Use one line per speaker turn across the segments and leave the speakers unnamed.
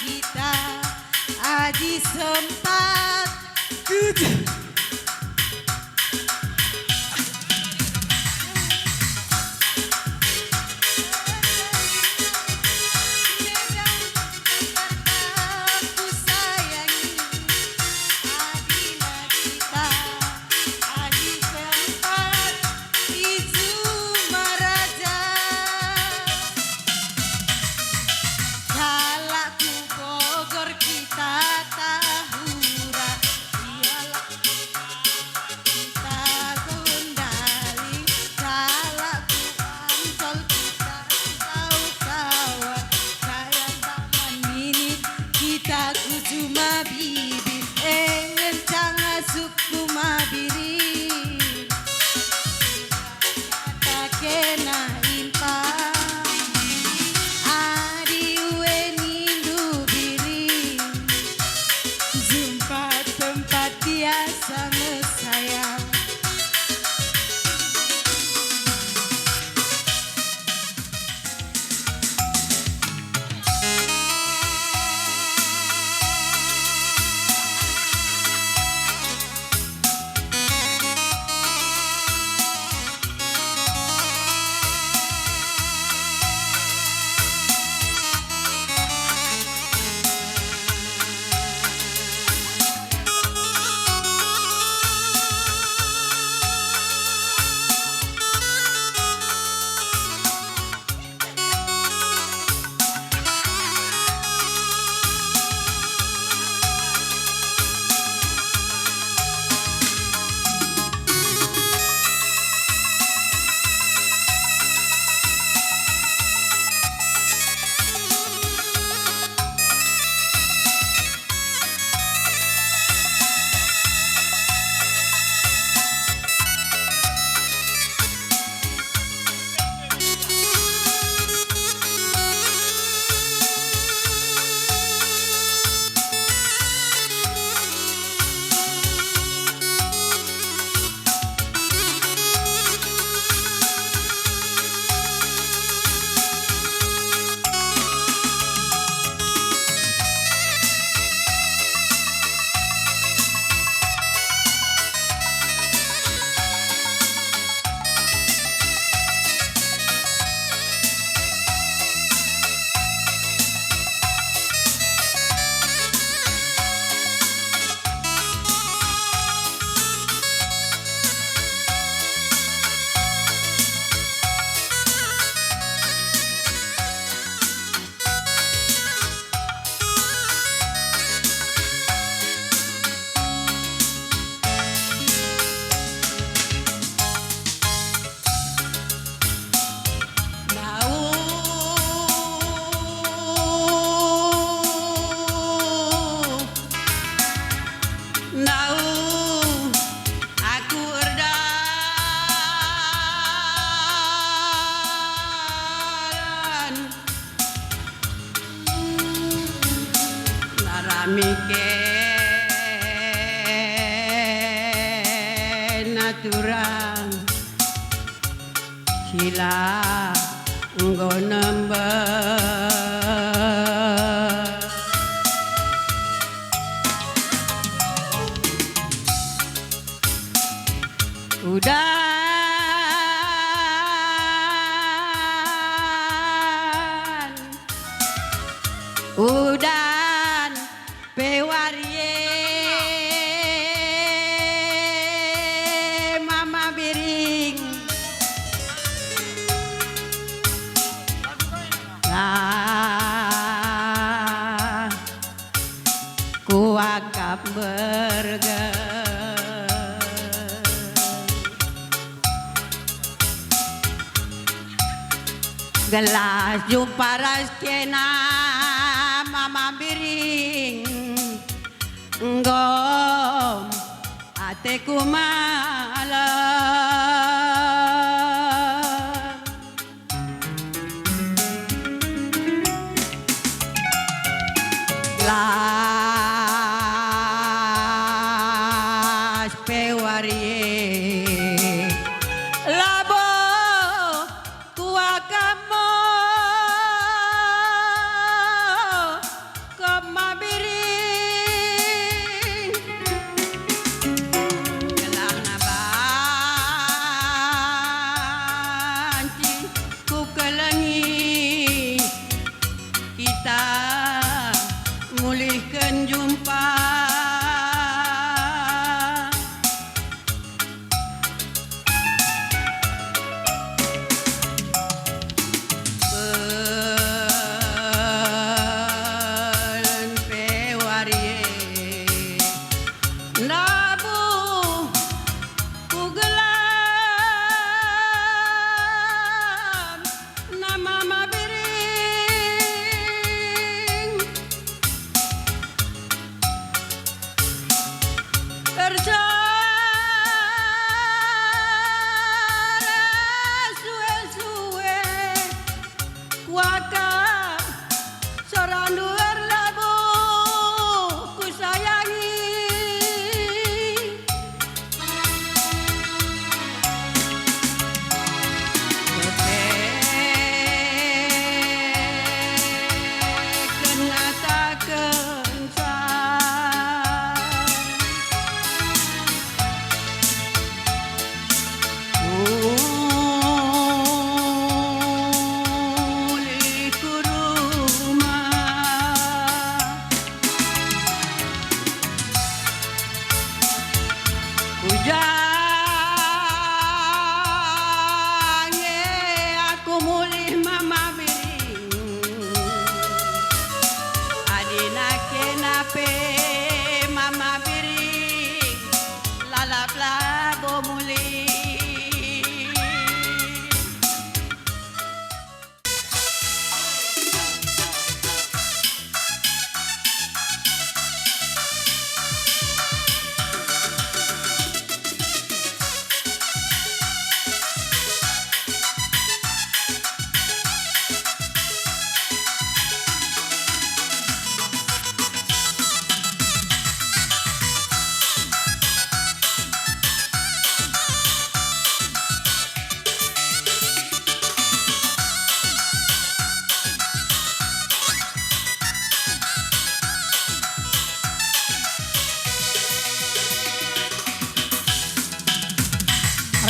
kita aji sempat kudu. Cuma bibir ngencang asuk cuma biri tak kena impang adi weni dubiri jumpa tempat biasa mesayang.
Miken naturang sila nggo nember udan pewarie mama biring kuakap berger gelas jumpa raskena mama biring ngom ateku malam las pewarie labo kuakamo ko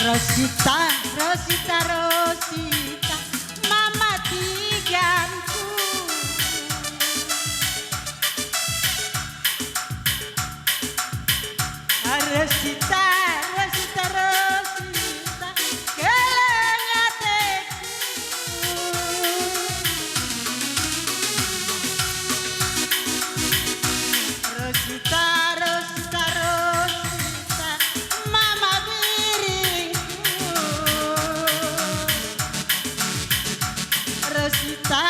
Rosita, Rosita, Rosita, mama tiganku. Rosita, Rosita, Rosita, kelengateku. Rosita, Rosita, Rosita, mama biringku. Rosita,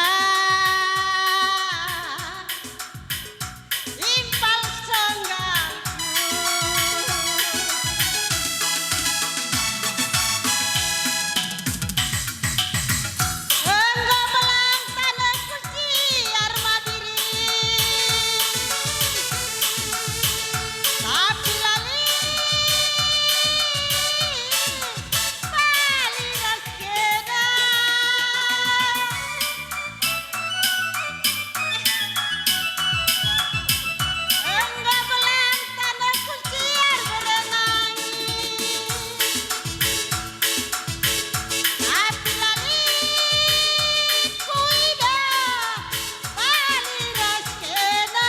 impal songgalku. Engkau belang tanahku siar madiri. Tapi lali bali raskena. Engkau belang tanahku siar berenangi. Tapi lali kuida bali raskena.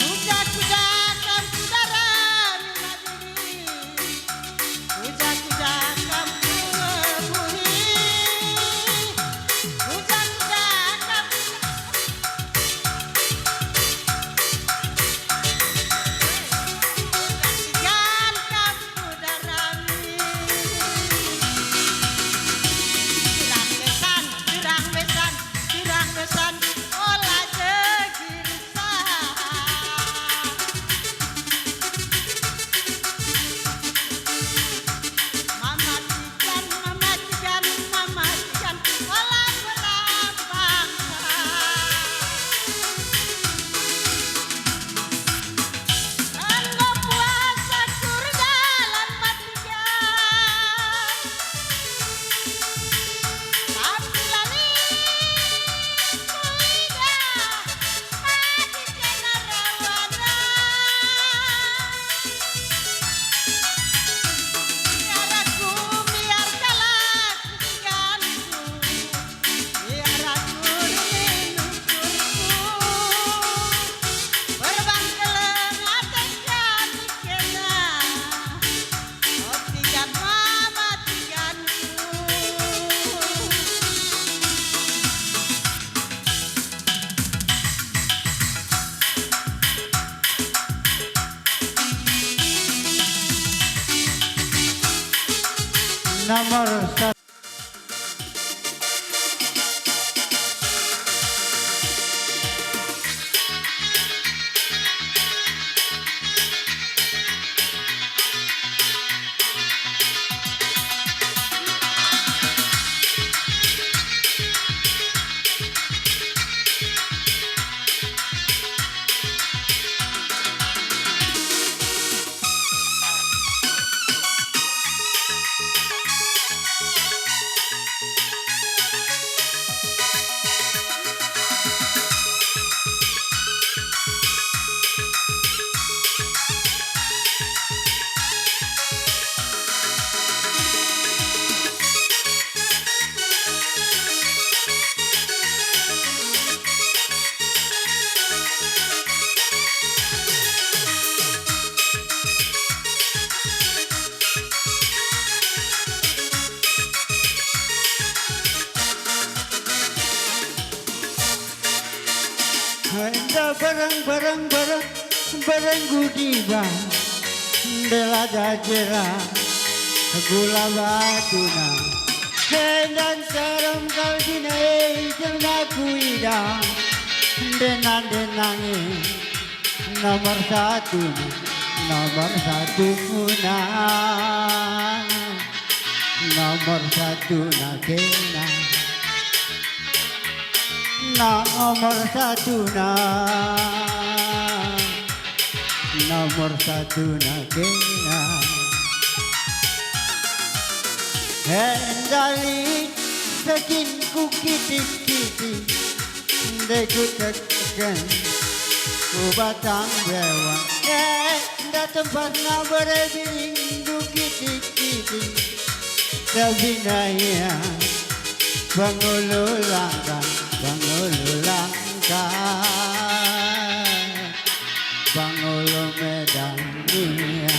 Kuda-kuda kamu darani madiri. Kuda-kuda kamu ngebuni. Kuda-kuda kamu kasihan kamu darani. Pirang besan, pirang besan, olah jegirsa. Mamatikan, mamatikan, mamatikan, olah berapangsa. Engkau puasa surga lan matikan. Tapi lali kuida matikan rawana. Biar aku biar kalah kudiganku. Biar aku minumkurku. Berbang kelengatekan kena. Otikan mamatikanku.
Nomor satu. Henda barang gudiba bela jajera gula batuna hendan sarang kaldina jelma kuida denange nomor satu puna nomor satu nakena nomor satu nakena hendali sekinku kiti deku tekan ku batang bewa Anda tempat na berebiring Dukit-kiting Sabinaya Pangululangkan Pangululangkan Pangulo Medania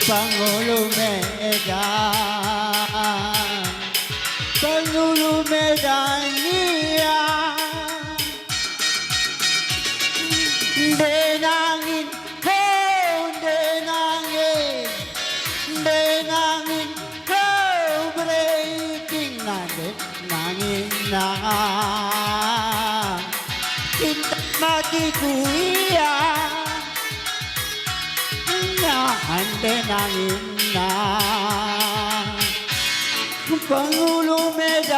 Pangulo Medan Pangulo Medania Denangin ho denangin Denangin ho breaking na denangin na Cinta mati kuya Nahan denangin na Pangulo Medan